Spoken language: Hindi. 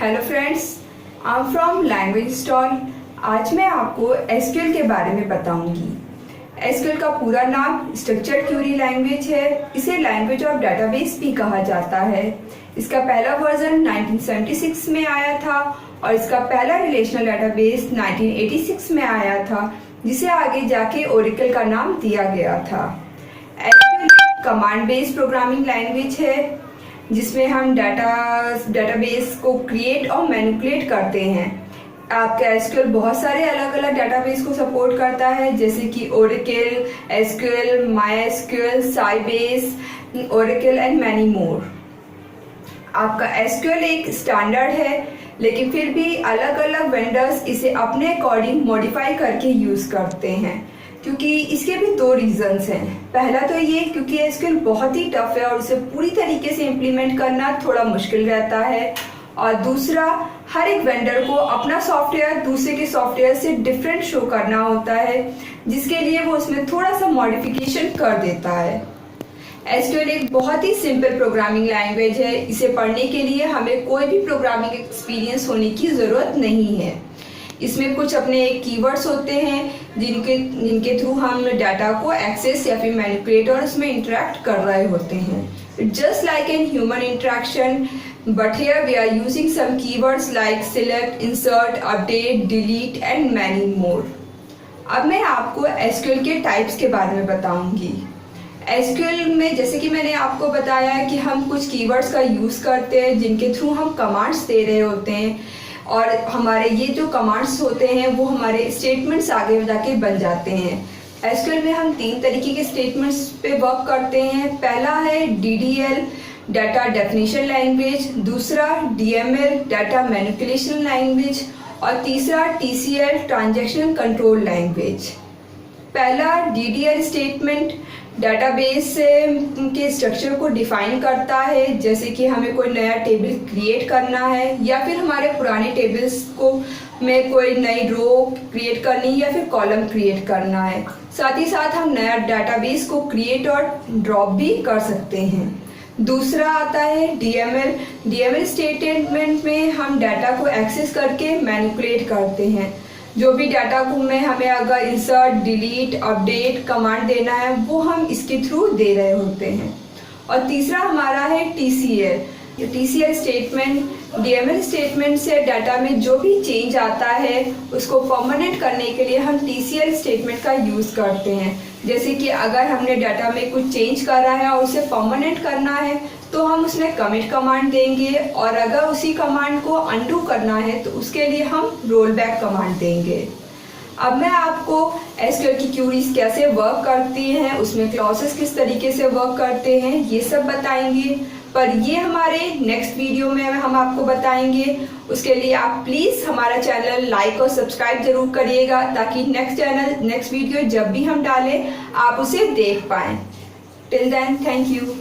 Hello friends, I am from language stall. आज मैं आपको एसक्यूएल के बारे में बताऊंगी। एसक्यूएल का पूरा नाम स्ट्रक्चर्ड क्वेरी लैंग्वेज है। इसे लैंग्वेज ऑफ डेटाबेस भी कहा जाता है। इसका पहला वर्जन 1976 में आया था और इसका पहला रिलेशनल डेटाबेस 1986 में आया था, जिसे आगे जाके ओरेकल का नाम दिया गया था। SQL command based programming language है, जिसमें हम डेटाबेस को क्रिएट और मैनिपुलेट करते हैं। आपका एसक्यूएल बहुत सारे अलग अलग डेटाबेस को सपोर्ट करता है, जैसे कि Oracle, SQL, MySQL, Sybase, Oracle and many मोर। आपका एसक्यूएल एक स्टैंडर्ड है, लेकिन फिर भी अलग अलग वेंडर्स इसे अपने अकॉर्डिंग मॉडिफाई करके यूज करते हैं, क्योंकि इसके भी दो रीजंस हैं। पहला तो ये क्योंकि एसक्यूएल बहुत ही टफ है और उसे पूरी तरीके से इम्प्लीमेंट करना थोड़ा मुश्किल रहता है, और दूसरा हर एक वेंडर को अपना सॉफ्टवेयर दूसरे के सॉफ्टवेयर से डिफरेंट शो करना होता है, जिसके लिए वो उसमें थोड़ा सा मॉडिफिकेशन कर देता है। एसक्यूएल एक बहुत ही सिंपल प्रोग्रामिंग लैंग्वेज है। इसे पढ़ने के लिए हमें कोई भी प्रोग्रामिंग एक्सपीरियंस होने की ज़रूरत नहीं है। इसमें कुछ अपने कीवर्ड्स होते हैं जिनके थ्रू हम डाटा को एक्सेस या फिर मैनिपुलेट और उसमें इंटरेक्ट कर रहे होते हैं। Just like an human interaction, but here we are using some keywords like select, insert, update, delete and many more. अब मैं आपको एसक्यूएल के टाइप्स के बारे में बताऊंगी। एसक्यूएल में जैसे कि मैंने आपको बताया कि हम कुछ कीवर्ड्स का यूज़ करते हैं जिनके थ्रू हम कमांड्स दे रहे होते हैं, और हमारे ये जो कमांड्स होते हैं वो हमारे स्टेटमेंट्स आगे जाके बन जाते हैं। एसक्यूएल में हम 3 तरीके के स्टेटमेंट्स पे वर्क करते हैं। पहला है डीडीएल, डाटा डेफिनेशन लैंग्वेज, दूसरा डीएमएल, डाटा मैनिपुलेशन लैंग्वेज, और तीसरा टीसीएल, ट्रांजैक्शन कंट्रोल लैंग्वेज। पहला डीडीएल स्टेटमेंट डाटाबेस के स्ट्रक्चर को डिफाइन करता है, जैसे कि हमें कोई नया टेबल क्रिएट करना है या फिर हमारे पुराने टेबल्स को में कोई नई रो क्रिएट करनी या फिर कॉलम क्रिएट करना है। साथ ही साथ हम नया डाटाबेस को क्रिएट और ड्रॉप भी कर सकते हैं। दूसरा आता है डीएमएल। डीएमएल स्टेटमेंट में हम डाटा को एक्सेस करके मैनिपुलेट करते हैं। जो भी डाटा को में हमें अगर इंसर्ट, डिलीट, अपडेट कमांड देना है वो हम इसके थ्रू दे रहे होते हैं। और तीसरा हमारा है TCL. TCL statement DML statement से डाटा में जो भी चेंज आता है उसको परमानेंट करने के लिए हम टीसीएल स्टेटमेंट का यूज़ करते हैं। जैसे कि अगर हमने डाटा में कुछ चेंज करा है और उसे परमानेंट करना है तो हम उसमें कमिट कमांड देंगे, और अगर उसी कमांड को अनडू करना है तो उसके लिए हम रोल बैक कमांड देंगे। अब मैं आपको एसक्यूएल की क्यूरीज कैसे वर्क करती हैं, उसमें क्लॉसेस किस तरीके से वर्क करते हैं, ये सब बताएंगे, पर ये हमारे नेक्स्ट वीडियो में हम आपको बताएंगे। उसके लिए आप प्लीज़ हमारा चैनल लाइक और सब्सक्राइब जरूर करिएगा, ताकि नेक्स्ट वीडियो जब भी हम डालें आप उसे देख पाएँ। Till then, thank you.